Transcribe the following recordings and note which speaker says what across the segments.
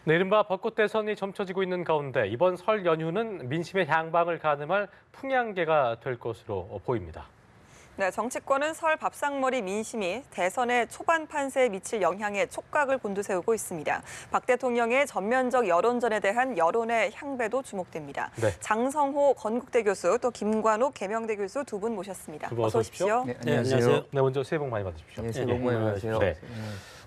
Speaker 1: 네, 이른바 벚꽃 대선이 점쳐지고 있는 가운데 이번 설 연휴는 민심의 향방을 가늠할 풍향계가 될 것으로 보입니다.
Speaker 2: 네, 정치권은 설 밥상머리 민심이 대선의 초반 판세에 미칠 영향에 촉각을 곤두세우고 있습니다. 박 대통령의 전면적 여론전에 대한 여론의 향배도 주목됩니다.
Speaker 1: 네.
Speaker 2: 장성호 건국대 교수, 또 김관욱 계명대 교수 두 분 모셨습니다.
Speaker 1: 두 분 어서 오십시오.
Speaker 3: 네,
Speaker 4: 네, 안녕하세요.
Speaker 1: 네, 먼저 새해 복 많이 받으십시오.
Speaker 3: 네, 새해 복 많이 받으세요.
Speaker 1: 네.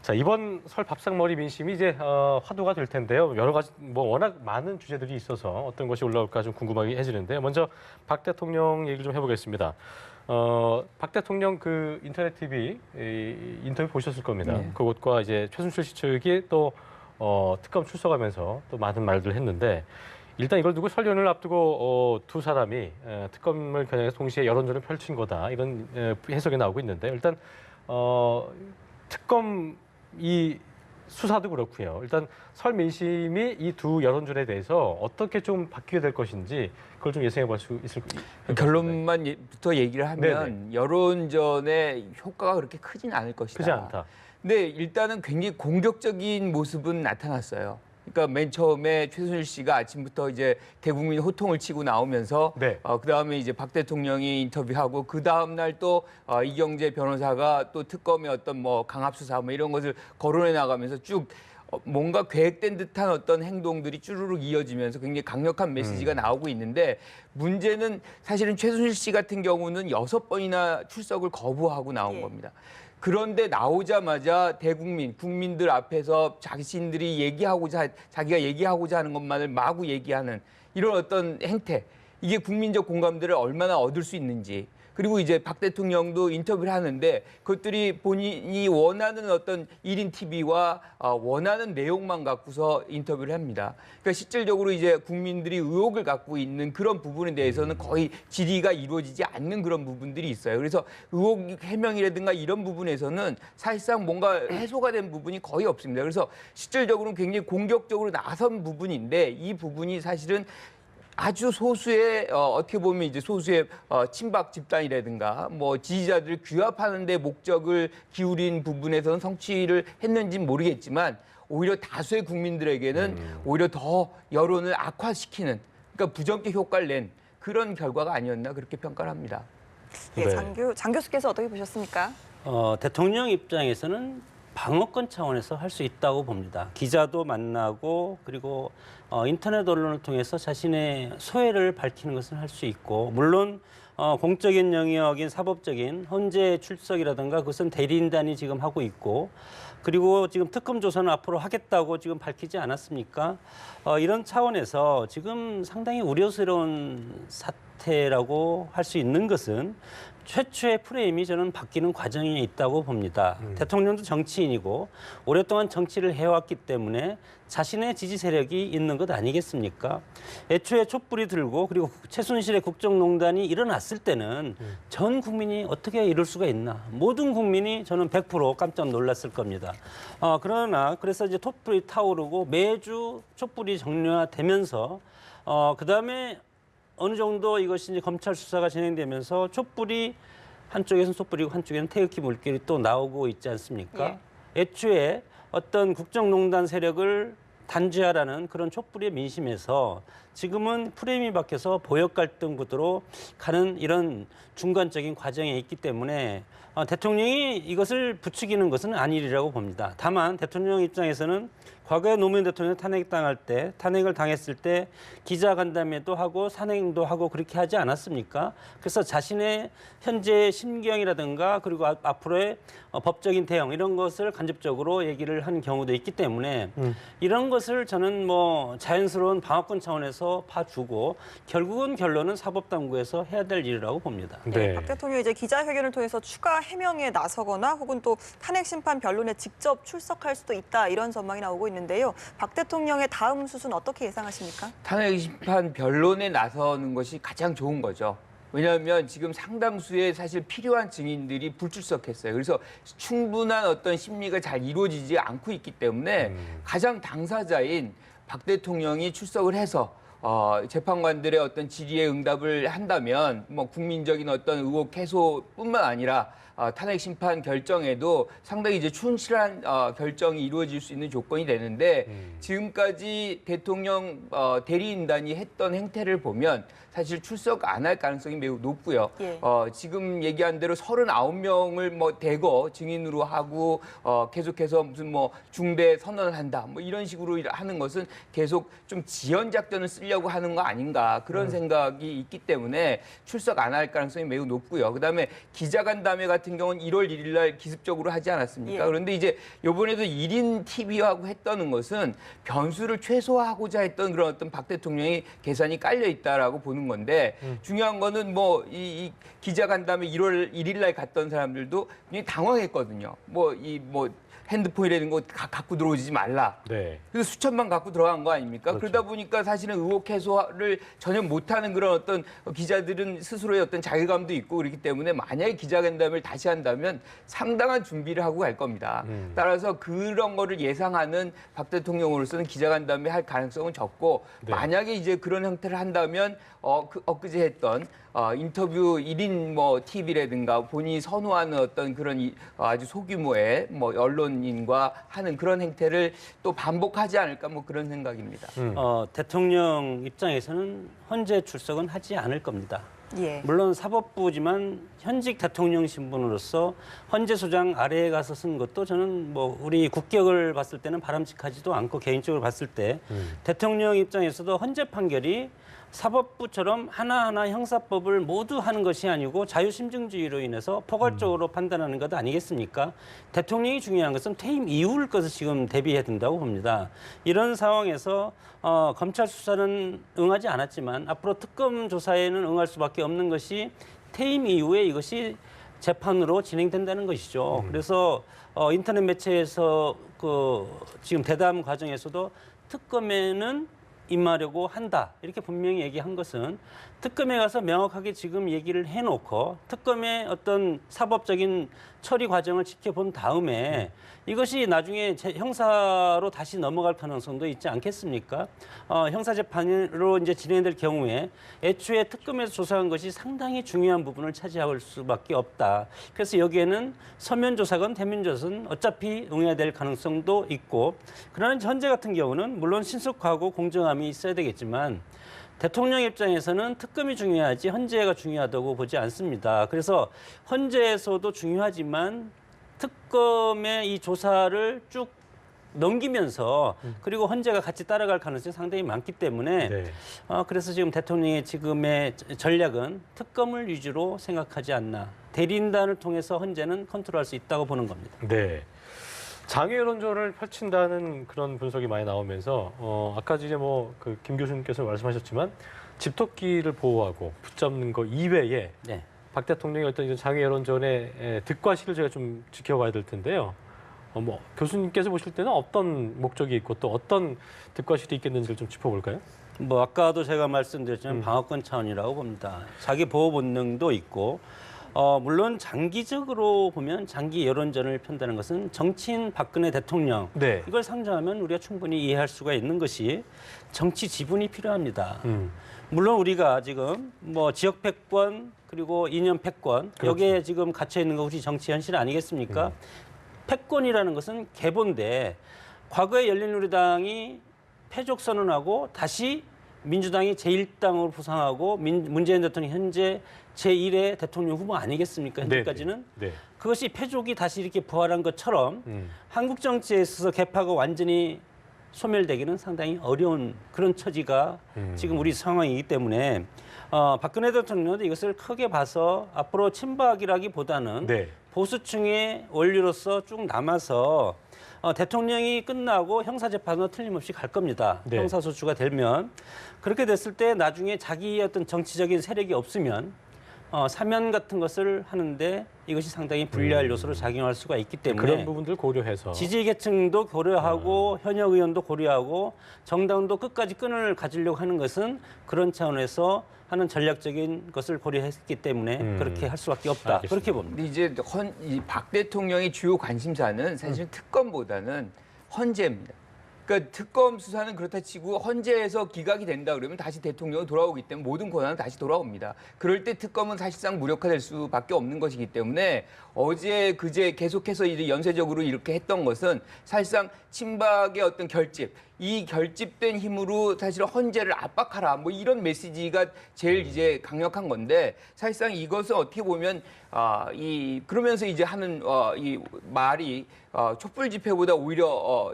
Speaker 1: 자, 이번 설 밥상머리 민심이 이제 화두가 될 텐데요. 여러 가지 워낙 많은 주제들이 있어서 어떤 것이 올라올까 좀 궁금하게 해지는데요. 먼저 박 대통령 얘기를 좀 해보겠습니다. 박 대통령 그 인터넷 TV 인터뷰 보셨을 겁니다.
Speaker 3: 네.
Speaker 1: 그것과 이제 최순실 씨 측이 또 특검 출석하면서 또 많은 말들을 했는데 일단 이걸 두고 설 연휴를 앞두고 두 사람이 특검을 겨냥해서 동시에 여론전을 펼친 거다 이런 해석이 나오고 있는데 일단 특검 이 수사도 그렇고요. 일단 설 민심이 이 두 여론전에 대해서 어떻게 좀 바뀌게 될 것인지 그걸 좀 예상해 볼 수 있을 것 같습니다.
Speaker 3: 결론만부터 얘기를 하면
Speaker 1: 네네.
Speaker 3: 여론전의 효과가 그렇게 크진 않을 것이다.
Speaker 1: 크지 않다.
Speaker 3: 근데 일단은 굉장히 공격적인 모습은 나타났어요. 그러니까 맨 처음에 최순실 씨가 아침부터 이제 대국민 호통을 치고 나오면서
Speaker 1: 네.
Speaker 3: 그다음에 이제 박 대통령이 인터뷰하고 그 다음 날 또 이경재 변호사가 또 특검의 어떤 뭐 강압 수사 뭐 이런 것을 거론해 나가면서 쭉 뭔가 계획된 듯한 어떤 행동들이 쭈루룩 이어지면서 굉장히 강력한 메시지가 나오고 있는데 문제는 사실은 최순실 씨 같은 경우는 6번이나 출석을 거부하고 나온 겁니다. 그런데 나오자마자 국민들 앞에서 자기가 얘기하고자 하는 것만을 마구 얘기하는 이런 어떤 행태, 이게 국민적 공감대를 얼마나 얻을 수 있는지. 그리고 이제 박 대통령도 인터뷰를 하는데 그것들이 본인이 원하는 어떤 1인 TV와 원하는 내용만 갖고서 인터뷰를 합니다. 그러니까 실질적으로 이제 국민들이 의혹을 갖고 있는 그런 부분에 대해서는 거의 질의가 이루어지지 않는 그런 부분들이 있어요. 그래서 의혹 해명이라든가 이런 부분에서는 사실상 뭔가 해소가 된 부분이 거의 없습니다. 그래서 실질적으로는 굉장히 공격적으로 나선 부분인데 이 부분이 사실은 아주 소수의 어떻게 보면 이제 소수의 친박 집단이라든가 뭐 지지자들을 규합하는 데 목적을 기울인 부분에서는 성취를 했는지는 모르겠지만 오히려 다수의 국민들에게는 오히려 더 여론을 악화시키는 그러니까 부정적 효과를 낸 그런 결과가 아니었나 그렇게 평가를 합니다.
Speaker 2: 예,
Speaker 1: 네.
Speaker 2: 장 교수께서 어떻게 보셨습니까?
Speaker 4: 대통령 입장에서는 방어권 차원에서 할 수 있다고 봅니다. 기자도 만나고 그리고 인터넷 언론을 통해서 자신의 소회를 밝히는 것을 할 수 있고 물론 공적인 영역인 사법적인 헌재 출석이라든가 그것은 대리인단이 지금 하고 있고 그리고 지금 특검 조사는 앞으로 하겠다고 지금 밝히지 않았습니까? 이런 차원에서 지금 상당히 우려스러운 사태라고 할 수 있는 것은 최초의 프레임이 저는 바뀌는 과정에 있다고 봅니다. 대통령도 정치인이고 오랫동안 정치를 해왔기 때문에 자신의 지지 세력이 있는 것 아니겠습니까? 애초에 촛불이 들고 그리고 최순실의 국정농단이 일어났을 때는 전 국민이 어떻게 이럴 수가 있나. 모든 국민이 저는 100% 깜짝 놀랐을 겁니다. 그래서 이제 촛불이 타오르고 매주 촛불이 정례화되면서 그다음에 어느 정도 이것이 이제 검찰 수사가 진행되면서 촛불이 한쪽에서는 촛불이고 한쪽에는 태극기 물결이 또 나오고 있지 않습니까? 애초에 어떤 국정농단 세력을 단죄하라는 그런 촛불의 민심에서 지금은 프레임이 바뀌어서 보역 갈등 구도로 가는 이런 중간적인 과정에 있기 때문에 대통령이 이것을 부추기는 것은 아니리라고 봅니다. 다만 대통령 입장에서는 과거에 노무현 대통령이 탄핵을 당했을 때 기자간담회도 하고 산행도 하고 그렇게 하지 않았습니까? 그래서 자신의 현재 심경이라든가 그리고 앞으로의 법적인 대응 이런 것을 간접적으로 얘기를 한 경우도 있기 때문에 이런 것을 저는 뭐 자연스러운 방어권 차원에서 봐주고 결국은 결론은 사법당국에서 해야 될 일이라고 봅니다.
Speaker 2: 네. 박 대통령이 이제 기자회견을 통해서 추가 해명에 나서거나 혹은 또 탄핵 심판 변론에 직접 출석할 수도 있다 이런 전망이 나오고 있는데요. 박 대통령의 다음 수순 어떻게 예상하십니까?
Speaker 3: 탄핵 심판 변론에 나서는 것이 가장 좋은 거죠. 왜냐하면 지금 상당수의 사실 필요한 증인들이 불출석했어요. 그래서 충분한 어떤 심리가 잘 이루어지지 않고 있기 때문에 가장 당사자인 박 대통령이 출석을 해서 재판관들의 어떤 질의에 응답을 한다면 뭐 국민적인 어떤 의혹 해소뿐만 아니라 탄핵 심판 결정에도 상당히 이제 충실한 결정이 이루어질 수 있는 조건이 되는데 지금까지 대통령 대리인단이 했던 행태를 보면 사실 출석 안 할 가능성이 매우 높고요.
Speaker 2: 예.
Speaker 3: 지금 얘기한 대로 39명을 뭐 대거 증인으로 하고 계속해서 무슨 뭐 중대 선언을 한다 뭐 이런 식으로 하는 것은 계속 좀 지연 작전을 쓰려고 하는 거 아닌가 그런 생각이 있기 때문에 출석 안 할 가능성이 매우 높고요. 그다음에 기자간담회 같은 경우는 1월 1일 날 기습적으로 하지 않았습니까?
Speaker 2: 예.
Speaker 3: 그런데 이제 이번에도 1인 TV하고 했다는 것은 변수를 최소화하고자 했던 그런 어떤 박 대통령의 계산이 깔려 있다라고 보는 건데 중요한 거는 뭐 이 기자간담회 1월 1일 날 갔던 사람들도 굉장히 당황했거든요. 뭐 핸드폰이라는 거 갖고 들어오지 말라.
Speaker 1: 네.
Speaker 3: 그래서 수천만 갖고 들어간 거 아닙니까?
Speaker 1: 그렇죠.
Speaker 3: 그러다 보니까 사실은 의혹 해소를 전혀 못하는 그런 어떤 기자들은 스스로의 어떤 자괴감도 있고 그렇기 때문에 만약에 기자간담회를 다시 한다면 상당한 준비를 하고 갈 겁니다. 따라서 그런 거를 예상하는 박 대통령으로서는 기자간담회 할 가능성은 적고
Speaker 1: 네.
Speaker 3: 만약에 이제 그런 형태를 한다면 엊그제 했던 인터뷰 1인 뭐 TV라든가 본인이 선호하는 어떤 그런 아주 소규모의 뭐 언론인과 하는 그런 행태를 또 반복하지 않을까 뭐 그런 생각입니다.
Speaker 4: 대통령 입장에서는 헌재 출석은 하지 않을 겁니다.
Speaker 2: 예.
Speaker 4: 물론 사법부지만 현직 대통령 신분으로서 헌재 소장 아래에 가서 쓴 것도 저는 뭐 우리 국격을 봤을 때는 바람직하지도 않고 개인적으로 봤을 때 대통령 입장에서도 헌재 판결이 사법부처럼 하나하나 형사법을 모두 하는 것이 아니고 자유심증주의로 인해서 포괄적으로 판단하는 것 아니겠습니까? 대통령이 중요한 것은 퇴임 이후를 것을 지금 대비해야 된다고 봅니다. 이런 상황에서 검찰 수사는 응하지 않았지만 앞으로 특검 조사에는 응할 수밖에 없는 것이 퇴임 이후에 이것이 재판으로 진행된다는 것이죠. 그래서 인터넷 매체에서 지금 대담 과정에서도 특검에는 임하려고 한다. 이렇게 분명히 얘기한 것은 특검에 가서 명확하게 지금 얘기를 해놓고 특검의 어떤 사법적인 처리 과정을 지켜본 다음에 이것이 나중에 형사로 다시 넘어갈 가능성도 있지 않겠습니까? 형사재판으로 이제 진행될 경우에 애초에 특검에서 조사한 것이 상당히 중요한 부분을 차지할 수밖에 없다. 그래서 여기에는 서면 조사건 대면 조사는 어차피 응해야 될 가능성도 있고 그러나 현재 같은 경우는 물론 신속하고 공정함이 있어야 되겠지만 대통령 입장에서는 특검이 중요하지 헌재가 중요하다고 보지 않습니다. 그래서 헌재에서도 중요하지만 특검의 이 조사를 쭉 넘기면서 그리고 헌재가 같이 따라갈 가능성이 상당히 많기 때문에
Speaker 1: 네.
Speaker 4: 그래서 지금 대통령의 지금의 전략은 특검을 위주로 생각하지 않나. 대리인단을 통해서 헌재는 컨트롤할 수 있다고 보는 겁니다.
Speaker 1: 네. 장외 여론전을 펼친다는 그런 분석이 많이 나오면서 아까 이제 뭐 그 김 교수님께서 말씀하셨지만 집토끼를 보호하고 붙잡는 거 이외에
Speaker 4: 네.
Speaker 1: 박 대통령의 어떤 이런 장외 여론전의 득과 실을 저희가 좀 지켜봐야 될 텐데요. 뭐 교수님께서 보실 때는 어떤 목적이 있고 또 어떤 득과 실이 있겠는지를 좀 짚어볼까요?
Speaker 4: 뭐 아까도 제가 말씀드렸지만 방어권 차원이라고 봅니다. 자기 보호 본능도 있고 물론 장기적으로 보면 장기 여론전을 편다는 것은 정치인 박근혜 대통령
Speaker 1: 네.
Speaker 4: 이걸 상정하면 우리가 충분히 이해할 수가 있는 것이 정치 지분이 필요합니다. 물론 우리가 지금 뭐 지역 패권 그리고 이념 패권
Speaker 1: 그렇죠.
Speaker 4: 여기에 지금 갇혀 있는 거 우리 정치 현실 아니겠습니까? 패권이라는 것은 계보인데 과거에 열린우리당이 패족 선언하고 다시 민주당이 제1당으로 부상하고 문재인 대통령이 현재 제1의 대통령 후보 아니겠습니까? 현재까지는.
Speaker 1: 네.
Speaker 4: 그것이 패족이 다시 이렇게 부활한 것처럼 한국 정치에 있어서 개파가 완전히 소멸되기는 상당히 어려운 그런 처지가 지금 우리 상황이기 때문에 박근혜 대통령도 이것을 크게 봐서 앞으로 친박이라기보다는
Speaker 1: 네.
Speaker 4: 보수층의 원리로서 쭉 남아서 대통령이 끝나고 형사재판은 틀림없이 갈 겁니다.
Speaker 1: 네.
Speaker 4: 형사소추가 되면. 그렇게 됐을 때 나중에 자기의 어떤 정치적인 세력이 없으면 사면 같은 것을 하는데 이것이 상당히 불리할 요소로 작용할 수가 있기 때문에
Speaker 1: 그런 부분들 고려해서
Speaker 4: 지지 계층도 고려하고 현역 의원도 고려하고 정당도 끝까지 끈을 가지려고 하는 것은 그런 차원에서 하는 전략적인 것을 고려했기 때문에 그렇게 할 수밖에 없다.
Speaker 1: 알겠습니다.
Speaker 4: 그렇게 봅니다.
Speaker 3: 근데 이제 박 대통령의 주요 관심사는 사실 특검보다는 헌재입니다. 그러니까 특검 수사는 그렇다 치고 헌재에서 기각이 된다 그러면 다시 대통령이 돌아오기 때문에 모든 권한은 다시 돌아옵니다. 그럴 때 특검은 사실상 무력화될 수밖에 없는 것이기 때문에 어제 그제 계속해서 이제 연쇄적으로 이렇게 했던 것은 사실상 친박의 어떤 결집, 이 결집된 힘으로 사실 헌재를 압박하라 뭐 이런 메시지가 제일 이제 강력한 건데 사실상 이것은 어떻게 보면 그러면서 이제 하는 이 말이 촛불 집회보다 오히려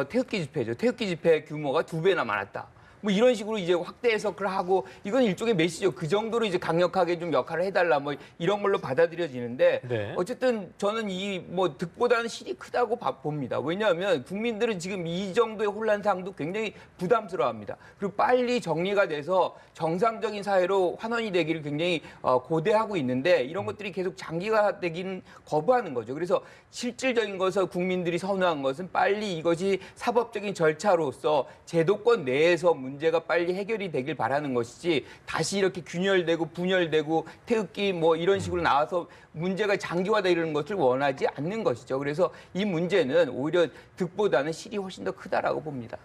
Speaker 3: 태극기 집회죠. 태극기 집회 규모가 2배나 많았다. 뭐 이런 식으로 이제 확대 해석을 하고 이건 일종의 메시지죠. 그 정도로 이제 강력하게 좀 역할을 해달라 뭐 이런 걸로 받아들여지는데
Speaker 1: 네.
Speaker 3: 어쨌든 저는 이 뭐 득보다는 실이 크다고 봅니다. 왜냐하면 국민들은 지금 이 정도의 혼란 상황도 굉장히 부담스러워합니다. 그리고 빨리 정리가 돼서 정상적인 사회로 환원이 되기를 굉장히 고대하고 있는데 이런 것들이 계속 장기화되기는 거부하는 거죠. 그래서 실질적인 것을 국민들이 선호한 것은 빨리 이것이 사법적인 절차로서 제도권 내에서 문제가 빨리 해결이 되길 바라는 것이지 다시 이렇게 균열되고 분열되고 태극기 뭐 이런 식으로 나와서 문제가 장기화되는 것을 원하지 않는 것이죠. 그래서 이 문제는 오히려 득보다는 실이 훨씬 더 크다라고 봅니다.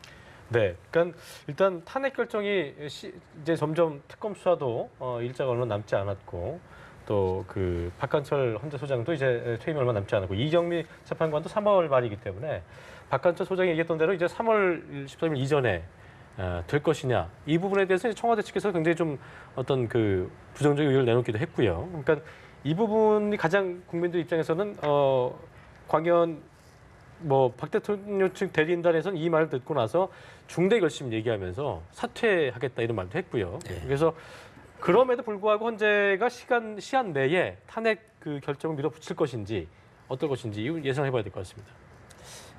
Speaker 1: 네, 그러니까 일단 탄핵 결정이 이제 점점 특검 수사도 일자가 얼마 남지 않았고 또 그 박관철 헌재 소장도 이제 퇴임이 얼마 남지 않았고 이정미 재판관도 3월 말이기 때문에 박관철 소장이 얘기했던 대로 이제 3월 13일 이전에 될 것이냐 이 부분에 대해서 청와대 측에서 굉장히 좀 어떤 그 부정적인 의견을 내놓기도 했고요. 그러니까 이 부분이 가장 국민들 입장에서는 광연 뭐 박 대통령 측 대리인단에서는 이 말을 듣고 나서 중대 결심 얘기하면서 사퇴하겠다 이런 말도 했고요.
Speaker 4: 네.
Speaker 1: 그래서 그럼에도 불구하고 헌재가 시한 내에 탄핵 그 결정을 밀어붙일 것인지 어떨 것인지 예상해봐야 될 것 같습니다.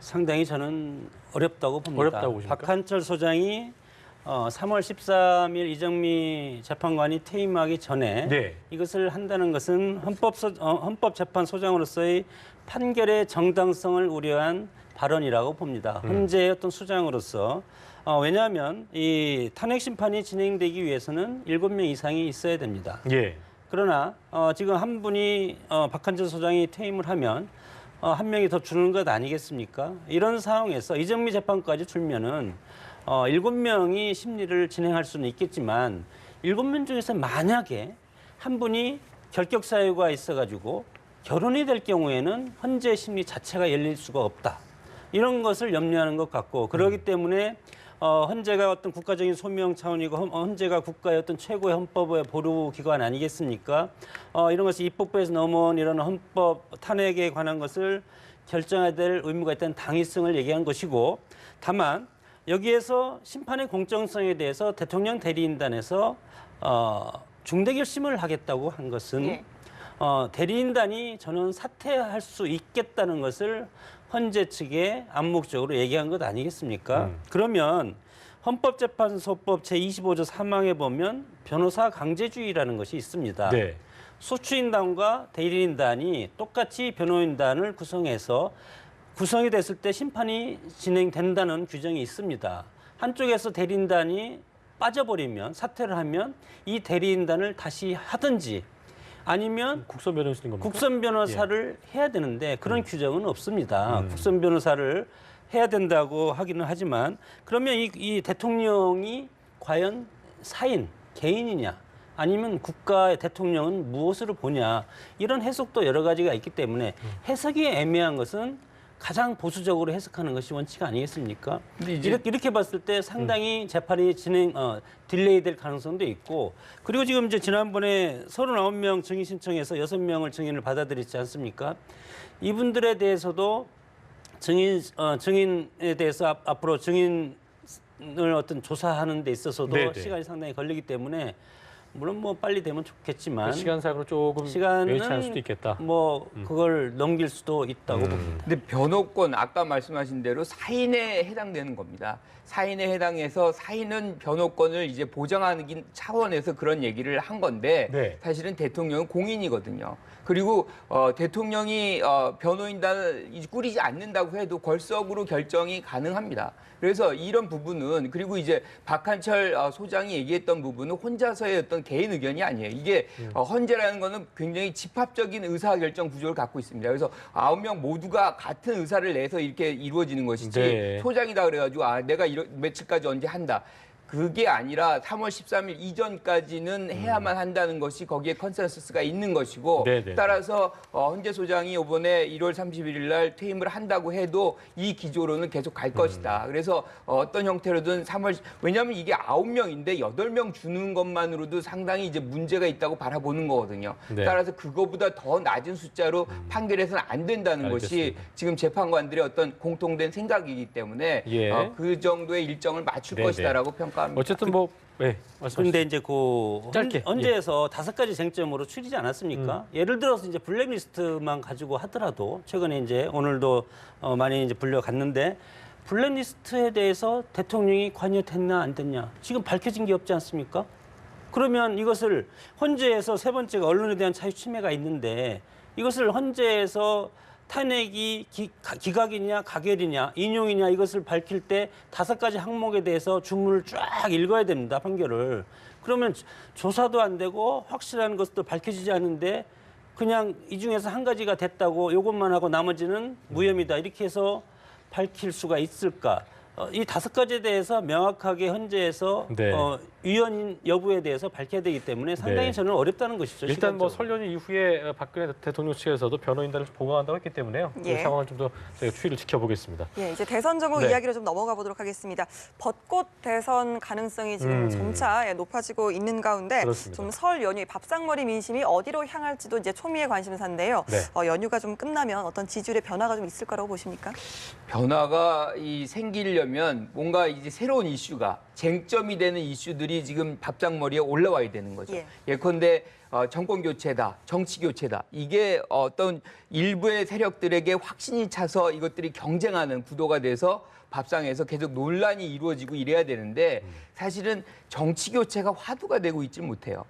Speaker 4: 상당히 저는 어렵다고 봅니다.
Speaker 1: 어렵다고 보십니까?
Speaker 4: 박한철 소장이 3월 13일 이정미 재판관이 퇴임하기 전에
Speaker 1: 네.
Speaker 4: 이것을 한다는 것은 헌법재판소장으로서의 판결의 정당성을 우려한 발언이라고 봅니다. 헌재의 어떤 수장으로서 왜냐하면 이 탄핵 심판이 진행되기 위해서는 7명 이상이 있어야 됩니다.
Speaker 1: 예.
Speaker 4: 그러나 지금 한 분이 박한철 소장이 퇴임을 하면 한 명이 더 주는 것 아니겠습니까? 이런 상황에서 이정미 재판까지 줄면은 7명이 심리를 진행할 수는 있겠지만 7명 중에서 만약에 한 분이 결격 사유가 있어가지고 결혼이 될 경우에는 헌재 심리 자체가 열릴 수가 없다. 이런 것을 염려하는 것 같고 그렇기 때문에 헌재가 어떤 국가적인 소명 차원이고 헌재가 국가의 어떤 최고의 헌법의 보루 기관 아니겠습니까? 이런 것이 입법부에서 넘어온 이런 헌법 탄핵에 관한 것을 결정해야 될 의무가 있다는 당위성을 얘기한 것이고 다만 여기에서 심판의 공정성에 대해서 대통령 대리인단에서 중대 결심을 하겠다고 한 것은
Speaker 2: 예.
Speaker 4: 대리인단이 저는 사퇴할 수 있겠다는 것을 헌재 측에 암묵적으로 얘기한 것 아니겠습니까? 그러면 헌법재판소법 제25조 3항에 보면 변호사 강제주의라는 것이 있습니다.
Speaker 1: 네.
Speaker 4: 소추인단과 대리인단이 똑같이 변호인단을 구성해서 구성이 됐을 때 심판이 진행된다는 규정이 있습니다. 한쪽에서 대리인단이 빠져버리면 사퇴를 하면 이 대리인단을 다시 하든지 아니면
Speaker 1: 국선 변호사인 겁니까?
Speaker 4: 국선 변호사를 해야 되는데 그런 규정은 없습니다. 국선 변호사를 해야 된다고 하기는 하지만 그러면 이 대통령이 과연 사인, 개인이냐 아니면 국가의 대통령은 무엇으로 보냐 이런 해석도 여러 가지가 있기 때문에 해석이 애매한 것은 가장 보수적으로 해석하는 것이 원칙 아니겠습니까?
Speaker 3: 근데 이제
Speaker 4: 이렇게 봤을 때 상당히 재판이 딜레이 될 가능성도 있고 그리고 지금 이제 지난번에 39명 증인 신청해서 6명을 증인을 받아들였지 않습니까? 이분들에 대해서도 증인에 대해서 앞으로 증인을 어떤 조사하는 데 있어서도
Speaker 1: 네네.
Speaker 4: 시간이 상당히 걸리기 때문에 물론 뭐 빨리 되면 좋겠지만
Speaker 1: 시간상으로 조금 여의치 않을 수도 있겠다.
Speaker 4: 뭐 그걸 넘길 수도 있다고 봅니다.
Speaker 3: 근데 변호권 아까 말씀하신 대로 사인에 해당되는 겁니다. 사인에 해당해서 사인은 변호권을 이제 보장하는 차원에서 그런 얘기를 한 건데
Speaker 1: 네.
Speaker 3: 사실은 대통령은 공인이거든요. 그리고 대통령이 변호인단을 꾸리지 않는다고 해도 걸석으로 결정이 가능합니다. 그래서 이런 부분은 그리고 이제 박한철 소장이 얘기했던 부분은 혼자서의 어떤 어떤 개인 의견이 아니에요. 이게 헌재라는 거는 굉장히 집합적인 의사결정 구조를 갖고 있습니다. 그래서 9명 모두가 같은 의사를 내서 이렇게 이루어지는 것이지
Speaker 1: 네.
Speaker 3: 소장이다 그래가지고 내가 며칠까지 언제 한다. 그게 아니라 3월 13일 이전까지는 해야만 한다는 것이 거기에 컨센서스가 있는 것이고
Speaker 1: 네네.
Speaker 3: 따라서 헌재 소장이 이번에 1월 31일 날 퇴임을 한다고 해도 이 기조로는 계속 갈 것이다. 그래서 어떤 형태로든 왜냐하면 이게 9명인데 8명 주는 것만으로도 상당히 이제 문제가 있다고 바라보는 거거든요.
Speaker 1: 네.
Speaker 3: 따라서 그거보다 더 낮은 숫자로 판결해서는 안 된다는 것이
Speaker 1: 알겠습니다.
Speaker 3: 지금 재판관들의 어떤 공통된 생각이기 때문에
Speaker 1: 예.
Speaker 3: 그 정도의 일정을 맞출
Speaker 1: 네네.
Speaker 3: 것이다라고 평가합니다.
Speaker 1: 어쨌든 뭐 네,
Speaker 4: 그런데 이제 그
Speaker 1: 짧게,
Speaker 4: 헌재에서 5가지 쟁점으로 추리지 않았습니까? 예를 들어서 이제 블랙리스트만 가지고 하더라도 최근에 이제 오늘도 많이 이제 불려갔는데 블랙리스트에 대해서 대통령이 관여됐나 안 됐냐 지금 밝혀진 게 없지 않습니까? 그러면 이것을 헌재에서 세 번째가 언론에 대한 자유 침해가 있는데 이것을 헌재에서 탄핵이 기각이냐 가결이냐 인용이냐 이것을 밝힐 때 5가지 항목에 대해서 주문을 쫙 읽어야 됩니다. 판결을. 그러면 조사도 안 되고 확실한 것도 밝혀지지 않는데 그냥 이 중에서 한 가지가 됐다고 이것만 하고 나머지는 무혐의다 이렇게 해서 밝힐 수가 있을까? 이 5가지에 대해서 명확하게 헌재에서
Speaker 1: 네.
Speaker 4: 위헌 여부에 대해서 밝혀야 되기 때문에 상당히
Speaker 1: 네.
Speaker 4: 저는 어렵다는 것이죠.
Speaker 1: 일단 뭐
Speaker 4: 시간적으로.
Speaker 1: 설 연휴 이후에 박근혜 대통령 측에서도 변호인단을 보강한다고 했기 때문에요. 그
Speaker 2: 예.
Speaker 1: 상황을 좀 더 저희가 추이를 지켜보겠습니다.
Speaker 2: 예, 이제 대선 전국
Speaker 1: 네.
Speaker 2: 이야기로 좀 넘어가 보도록 하겠습니다. 벚꽃 대선 가능성이 지금 점차 높아지고 있는 가운데
Speaker 1: 그렇습니다.
Speaker 2: 좀 설 연휴 밥상머리 민심이 어디로 향할지도 이제 초미의 관심사인데요.
Speaker 1: 네.
Speaker 2: 연휴가 좀 끝나면 어떤 지지율의 변화가 좀 있을 거라고 보십니까?
Speaker 3: 변화가 생기려면 뭔가 이제 새로운 이슈가 쟁점이 되는 이슈들이 지금 밥상머리에 올라와야 되는 거죠.
Speaker 2: 예.
Speaker 3: 예컨대 정권 교체다, 정치 교체다. 이게 어떤 일부의 세력들에게 확신이 차서 이것들이 경쟁하는 구도가 돼서 밥상에서 계속 논란이 이루어지고 이래야 되는데 사실은 정치 교체가 화두가 되고 있지 못해요.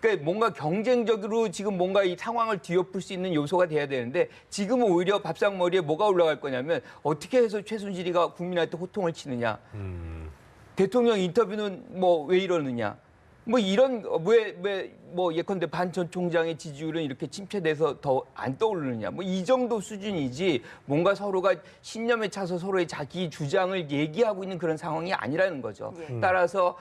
Speaker 3: 그러니까 뭔가 경쟁적으로 지금 뭔가 이 상황을 뒤엎을 수 있는 요소가 돼야 되는데 지금은 오히려 밥상머리에 뭐가 올라갈 거냐면 어떻게 해서 최순실이가 국민한테 호통을 치느냐. 대통령 인터뷰는 뭐 왜 이러느냐. 뭐 이런 뭐 예컨대 반 전 총장의 지지율은 이렇게 침체돼서 더 안 떠오르느냐. 뭐 이 정도 수준이지 뭔가 서로가 신념에 차서 서로의 자기 주장을 얘기하고 있는 그런 상황이 아니라는 거죠.
Speaker 2: 예.
Speaker 3: 따라서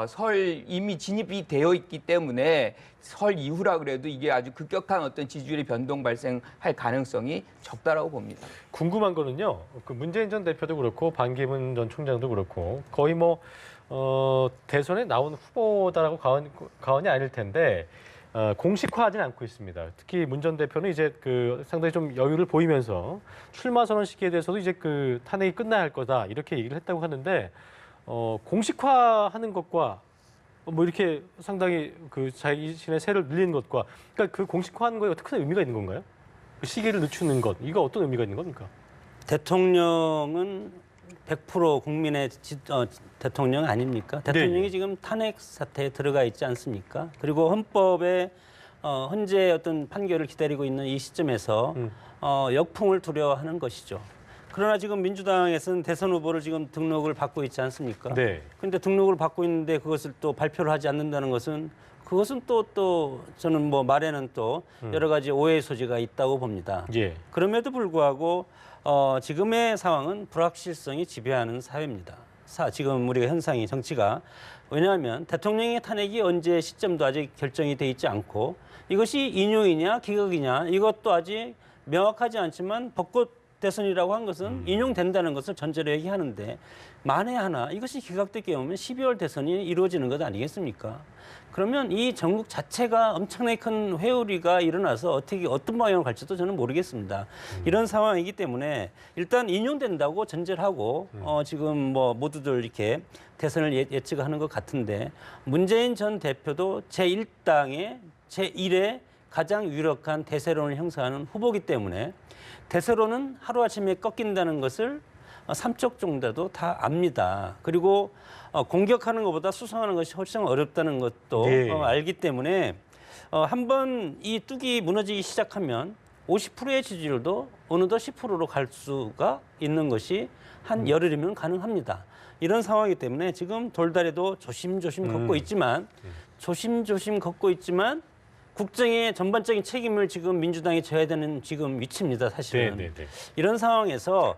Speaker 3: 설 이미 진입이 되어 있기 때문에 설 이후라 그래도 이게 아주 급격한 어떤 지지율의 변동 발생할 가능성이 적다라고 봅니다.
Speaker 1: 궁금한 거는요. 그 문재인 전 대표도 그렇고 반기문 전 총장도 그렇고 거의 뭐 대선에 나온 후보다라고 과언이 아닐 텐데 공식화하지는 않고 있습니다. 특히 문 전 대표는 이제 그 상당히 좀 여유를 보이면서 출마 선언 시기에 대해서도 이제 그 탄핵이 끝나야 할 거다 이렇게 얘기를 했다고 하는데 공식화하는 것과 뭐 이렇게 상당히 그 자신의 세를 늘리는 것과 그러니까 그 공식화하는 거에 어떻게 큰 의미가 있는 건가요? 그 시기를 늦추는 것 이거 어떤 의미가 있는 겁니까?
Speaker 4: 대통령은 100% 국민의 대통령 아닙니까? 대통령이
Speaker 1: 네.
Speaker 4: 지금 탄핵 사태에 들어가 있지 않습니까? 그리고 헌법에 헌재 어떤 판결을 기다리고 있는 이 시점에서 역풍을 두려워하는 것이죠. 그러나 지금 민주당에서는 대선 후보를 지금 등록을 받고 있지 않습니까?
Speaker 1: 네.
Speaker 4: 그런데 등록을 받고 있는데 그것을 또 발표를 하지 않는다는 것은 그것은 또 저는 뭐 말에는 또 여러 가지 오해의 소지가 있다고 봅니다.
Speaker 1: 예.
Speaker 4: 그럼에도 불구하고 지금의 상황은 불확실성이 지배하는 사회입니다. 지금 우리가 현상이 정치가 왜냐하면 대통령의 탄핵이 언제 시점도 아직 결정이 돼 있지 않고 이것이 인용이냐 기각이냐 이것도 아직 명확하지 않지만 벚꽃 대선이라고 한 것은 인용된다는 것을 전제로 얘기하는데 만에 하나 이것이 기각될 경우면 12월 대선이 이루어지는 것 아니겠습니까? 그러면 이 전국 자체가 엄청나게 큰 회오리가 일어나서 어떤 방향으로 갈지도 저는 모르겠습니다. 이런 상황이기 때문에 일단 인용된다고 전제를 하고 지금 뭐 모두들 이렇게 대선을 예측하는 것 같은데 문재인 전 대표도 제1당의 제1의 가장 유력한 대세론을 형성하는 후보이기 때문에 대세론은 하루아침에 꺾인다는 것을 삼척 정도도 다 압니다. 그리고 공격하는 것보다 수성하는 것이 훨씬 어렵다는 것도
Speaker 1: 네.
Speaker 4: 알기 때문에 한번 이 뚝이 무너지기 시작하면 50%의 지지율도 어느덧 10%로 갈 수가 있는 것이 한 열흘이면 가능합니다. 이런 상황이기 때문에 지금 돌다리도 조심조심 걷고 있지만 조심조심 걷고 있지만 국정의 전반적인 책임을 지금 민주당이 져야 되는 지금 위치입니다. 사실은.
Speaker 1: 네, 네, 네.
Speaker 4: 이런 상황에서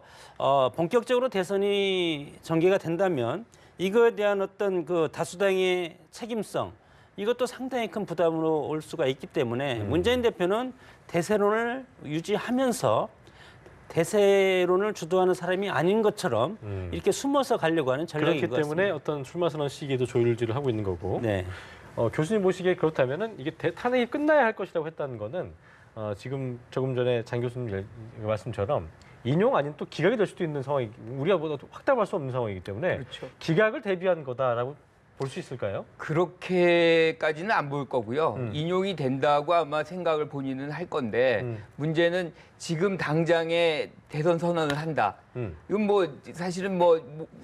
Speaker 4: 본격적으로 대선이 전개가 된다면 이거에 대한 어떤 그 다수당의 책임성 이것도 상당히 큰 부담으로 올 수가 있기 때문에 문재인 대표는 대세론을 유지하면서 대세론을 주도하는 사람이 아닌 것처럼 이렇게 숨어서 가려고 하는 전략인
Speaker 1: 그렇기
Speaker 4: 것 같습니다.
Speaker 1: 때문에 어떤 출마 선언 시기에도 조율질을 하고 있는 거고.
Speaker 4: 네.
Speaker 1: 교수님 보시기에 그렇다면은 이게 탄핵이 끝나야 할 것이라고 했다는 거는 지금 조금 전에 장 교수님 말씀처럼 인용 아닌 또 기각이 될 수도 있는 상황이 우리가 뭐 확답할 수 없는 상황이기 때문에
Speaker 3: 그렇죠.
Speaker 1: 기각을 대비한 거다라고 볼 수 있을까요?
Speaker 3: 그렇게까지는 안 보일 거고요. 인용이 된다고 아마 생각을 본인은 할 건데 문제는 지금 당장에 대선 선언을 한다. 이건 뭐 사실은 뭐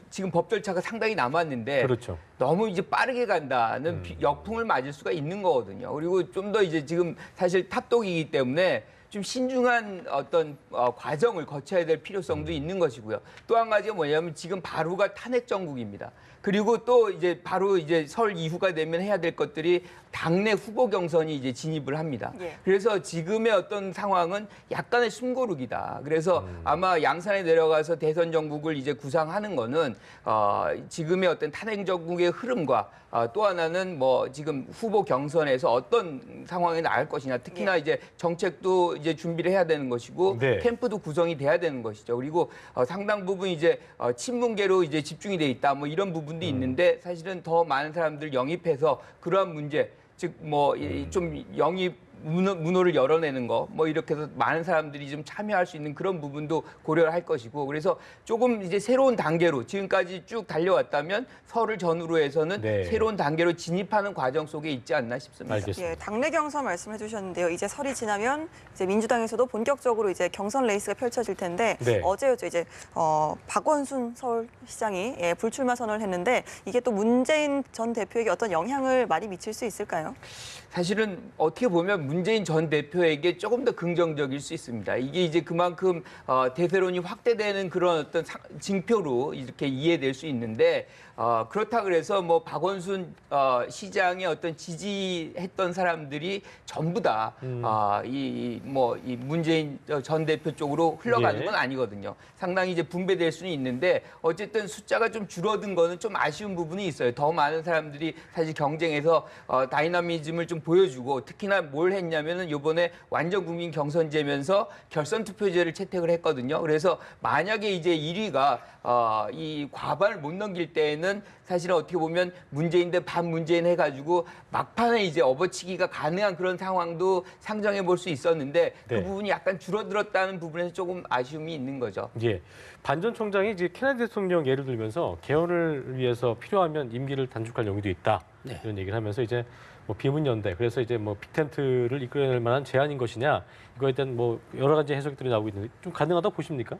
Speaker 3: 지금 법 절차가 상당히 남았는데
Speaker 1: 그렇죠.
Speaker 3: 너무 이제 빠르게 간다는 역풍을 맞을 수가 있는 거거든요. 그리고 좀 더 이제 지금 사실 탑독이기 때문에 좀 신중한 어떤 과정을 거쳐야 될 필요성도 있는 것이고요. 또 한 가지가 뭐냐면 지금 바로가 탄핵 정국입니다. 그리고 또 이제 바로 이제 설 이후가 되면 해야 될 것들이 당내 후보 경선이 이제 진입을 합니다.
Speaker 2: 예.
Speaker 3: 그래서 지금의 어떤 상황은 약간의 숨고르기다. 그래서 아마 양산에 내려가서 대선 정국을 이제 구상하는 거는 지금의 어떤 탄핵 정국의 흐름과 또 하나는 뭐 지금 후보 경선에서 어떤 상황에 나갈 것이냐. 특히나
Speaker 2: 예.
Speaker 3: 이제 정책도 이제 준비를 해야 되는 것이고
Speaker 1: 네.
Speaker 3: 캠프도 구성이 돼야 되는 것이죠. 그리고 상당 부분 이제 친문계로 이제 집중이 돼 있다. 뭐 이런 부분도 있는데 사실은 더 많은 사람들 영입해서 그러한 문제 즉 뭐 좀 영입 문호를 열어내는 거 뭐 이렇게 해서 많은 사람들이 좀 참여할 수 있는 그런 부분도 고려를 할 것이고 그래서 조금 이제 새로운 단계로 지금까지 쭉 달려왔다면 설을 전후로 해서는
Speaker 1: 네.
Speaker 3: 새로운 단계로 진입하는 과정 속에 있지 않나 싶습니다.
Speaker 1: 알겠습니다.
Speaker 2: 예, 당내 경선 말씀해 주셨는데요. 이제 설이 지나면 이제 민주당에서도 본격적으로 이제 경선 레이스가 펼쳐질 텐데
Speaker 1: 네.
Speaker 2: 어제였죠. 이제 박원순 서울시장이 불출마 선언을 했는데 이게 또 문재인 전 대표에게 어떤 영향을 많이 미칠 수 있을까요?
Speaker 3: 사실은 어떻게 보면 문재인 전 대표에게 조금 더 긍정적일 수 있습니다. 이게 이제 그만큼 대세론이 확대되는 그런 어떤 징표로 이렇게 이해될 수 있는데 그렇다 그래서 뭐 박원순 시장의 어떤 지지했던 사람들이 전부 다 이 문재인 전 대표 쪽으로 흘러가는
Speaker 1: 예.
Speaker 3: 건 아니거든요. 상당히 이제 분배될 수는 있는데 어쨌든 숫자가 좀 줄어든 거는 좀 아쉬운 부분이 있어요. 더 많은 사람들이 사실 경쟁에서 다이나미즘을 좀 보여주고 특히나 뭘 했냐면은 이번에 완전 국민 경선제면서 결선 투표제를 채택을 했거든요. 그래서 만약에 이제 1위가 이 과반을 못 넘길 때에는 사실은 어떻게 보면 문재인 대 반문재인 해가지고 막판에 이제 업어치기가 가능한 그런 상황도 상정해 볼 수 있었는데
Speaker 1: 네.
Speaker 3: 그 부분이 약간 줄어들었다는 부분에서 조금 아쉬움이 있는 거죠.
Speaker 1: 예. 반 전 총장이 이제 케네디 대통령 예를 들면서 개헌을 위해서 필요하면 임기를 단축할 용의도 있다.
Speaker 4: 네.
Speaker 1: 이런 얘기를 하면서 이제 뭐 비문연대 그래서 이제 뭐 빅텐트를 이끌어낼 만한 제안인 것이냐 이거에 대한 뭐 여러 가지 해석들이 나오고 있는데 좀 가능하다고 보십니까?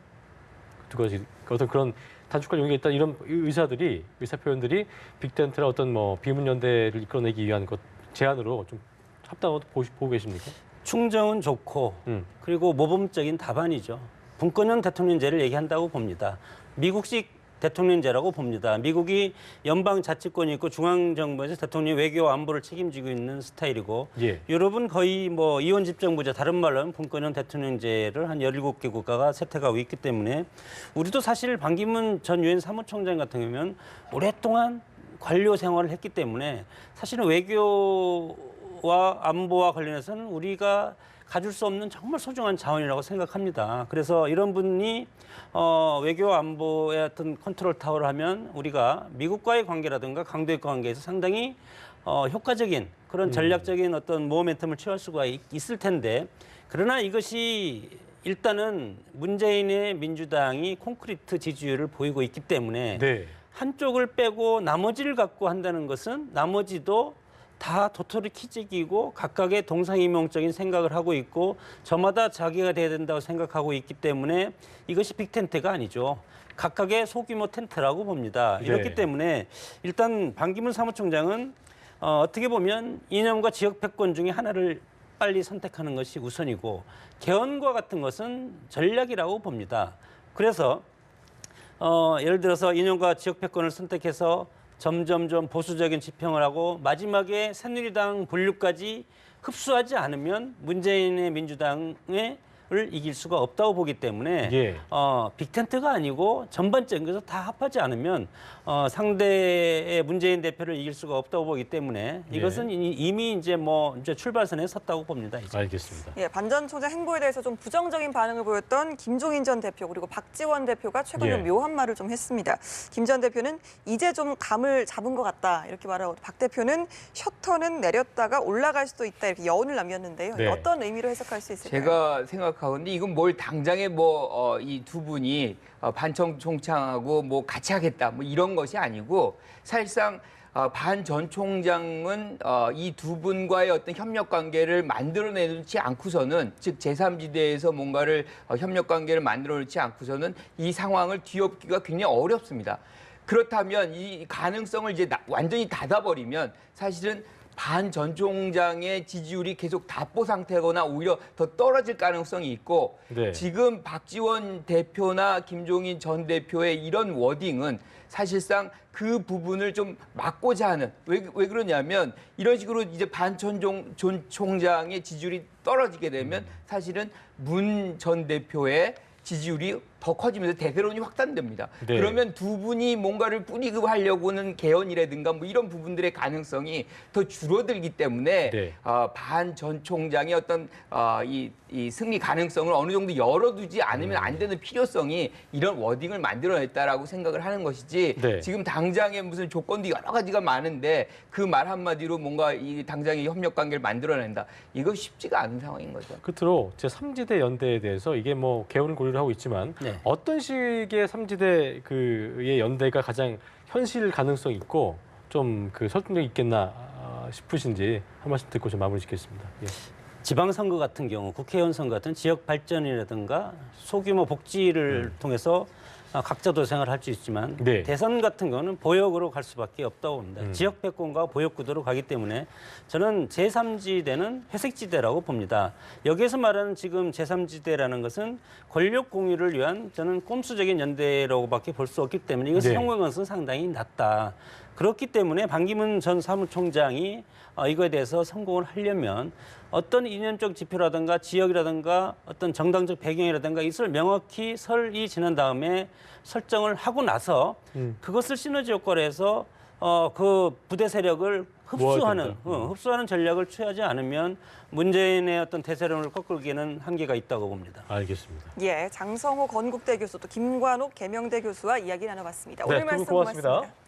Speaker 1: 두 가지 어떤 그런 단축할 용의가 있다 이런 의사 표현들이 빅텐트나 어떤 뭐 비문연대를 이끌어내기 위한 것 제안으로 좀 합당하다고 보고 계십니까?
Speaker 4: 충정은 좋고 그리고 모범적인 답안이죠. 분권형 대통령제를 얘기한다고 봅니다. 미국식 대통령제라고 봅니다. 미국이 연방 자치권이 있고 중앙정부에서 대통령 외교 안보를 책임지고 있는 스타일이고
Speaker 1: 예.
Speaker 4: 유럽은 거의 뭐 이원 집정부제 다른 말로는 분권형 대통령제를 한 17개 국가가 채택하고 있기 때문에 우리도 사실 반기문 전 유엔 사무총장 같은 경우는 오랫동안 관료 생활을 했기 때문에 사실은 외교와 안보와 관련해서는 우리가 가질 수 없는 정말 소중한 자원이라고 생각합니다. 그래서 이런 분이 외교 안보의 어떤 컨트롤 타워를 하면 우리가 미국과의 관계라든가 강도의 관계에서 상당히 효과적인 그런 전략적인 어떤 모멘텀을 취할 수가 있을 텐데 그러나 이것이 일단은 문재인의 민주당이 콘크리트 지지율을 보이고 있기 때문에
Speaker 1: 네.
Speaker 4: 한쪽을 빼고 나머지를 갖고 한다는 것은 나머지도 다 도토리 키재기고 각각의 동상이몽적인 생각을 하고 있고 저마다 자기가 돼야 된다고 생각하고 있기 때문에 이것이 빅텐트가 아니죠. 각각의 소규모 텐트라고 봅니다. 이렇기
Speaker 1: 네.
Speaker 4: 때문에 일단 반기문 사무총장은 어떻게 보면 이념과 지역 패권 중에 하나를 빨리 선택하는 것이 우선이고 개헌과 같은 것은 전략이라고 봅니다. 그래서 예를 들어서 이념과 지역 패권을 선택해서 점점점 보수적인 지평을 하고 마지막에 새누리당 분류까지 흡수하지 않으면 문재인의 민주당의 을 이길 수가 없다고 보기 때문에
Speaker 1: 예.
Speaker 4: 빅텐트가 아니고 전반적인 것을 다 합하지 않으면 상대의 문재인 대표를 이길 수가 없다고 보기 때문에 이것은 이미 이제 출발선에 섰다고 봅니다. 이제.
Speaker 1: 알겠습니다.
Speaker 2: 예, 반 전 총장 행보에 대해서 좀 부정적인 반응을 보였던 김종인 전 대표 그리고 박지원 대표가 최근
Speaker 1: 예.
Speaker 2: 좀 묘한 말을 좀 했습니다. 김 전 대표는 이제 좀 감을 잡은 것 같다 이렇게 말하고 박 대표는 셔터는 내렸다가 올라갈 수도 있다 이렇게 여운을 남겼는데요.
Speaker 1: 네.
Speaker 2: 어떤 의미로 해석할 수 있을까요?
Speaker 3: 제가 생각하건데 이건 뭘 당장에 이 두 분이 반 총장하고 뭐 같이 하겠다 뭐 이런 것이 아니고 사실상 반 전 총장은 이 두 분과의 어떤 협력 관계를 만들어내지 않고서는 즉 제3지대에서 뭔가를 협력 관계를 만들어내지 않고서는 이 상황을 뒤엎기가 굉장히 어렵습니다. 그렇다면 이 가능성을 이제 완전히 닫아버리면 사실은 반 전 총장의 지지율이 계속 답보 상태거나 오히려 더 떨어질 가능성이 있고
Speaker 1: 네.
Speaker 3: 지금 박지원 대표나 김종인 전 대표의 이런 워딩은 사실상 그 부분을 좀 막고자 하는 왜 그러냐면 이런 식으로 이제 반 전 총장의 지지율이 떨어지게 되면 사실은 문 전 대표의 지지율이 더 커지면서 대세론이 확산됩니다.
Speaker 1: 네.
Speaker 3: 그러면 두 분이 뭔가를 뿌리고 하려고는 개헌이라든가 뭐 이런 부분들의 가능성이 더 줄어들기 때문에
Speaker 1: 네.
Speaker 3: 반 전 총장의 어떤 이 승리 가능성을 어느 정도 열어두지 않으면 안 되는 필요성이 이런 워딩을 만들어냈다라고 생각을 하는 것이지
Speaker 1: 네.
Speaker 3: 지금 당장에 무슨 조건도 여러 가지가 많은데 그 말 한마디로 뭔가 이 당장의 협력 관계를 만들어낸다. 이거 쉽지가 않은 상황인 거죠.
Speaker 1: 끝으로 제3지대 연대에 대해서 이게 뭐 개헌을 고려를 하고 있지만
Speaker 4: 네.
Speaker 1: 어떤 식의 3지대 그의 연대가 가장 현실 가능성 있고 좀 그 설득력 있겠나 싶으신지 한 말씀 듣고 좀 마무리 짓겠습니다. 예.
Speaker 4: 지방선거 같은 경우 국회의원 선거 같은 지역 발전이라든가 소규모 복지를 통해서 각자 도생을 할 수 있지만
Speaker 1: 네.
Speaker 4: 대선 같은 경우는 보역으로 갈 수밖에 없다고 봅니다. 지역 패권과 보역 구도로 가기 때문에 저는 제3지대는 회색지대라고 봅니다. 여기에서 말하는 지금 제3지대라는 것은 권력 공유를 위한 저는 꼼수적인 연대라고밖에 볼 수 없기 때문에 이것의
Speaker 1: 네.
Speaker 4: 성공 가능성은 상당히 낮다. 그렇기 때문에 반기문 전 사무총장이 이거에 대해서 성공을 하려면 어떤 이념적 지표라든가 지역이라든가 어떤 정당적 배경이라든가 이것을 명확히 설이 지난 다음에 설정을 하고 나서 그것을 시너지 효과로 해서 그 부대 세력을 흡수하는 전략을 취하지 않으면 문재인의 어떤 대세론을 꺾기에는 한계가 있다고 봅니다.
Speaker 1: 알겠습니다.
Speaker 2: 예, 장성호 건국대 교수 또 김관옥 계명대 교수와 이야기 나눠봤습니다.
Speaker 1: 네,
Speaker 2: 오늘
Speaker 1: 두 분
Speaker 2: 말씀
Speaker 1: 고맙습니다.
Speaker 2: 고맙습니다.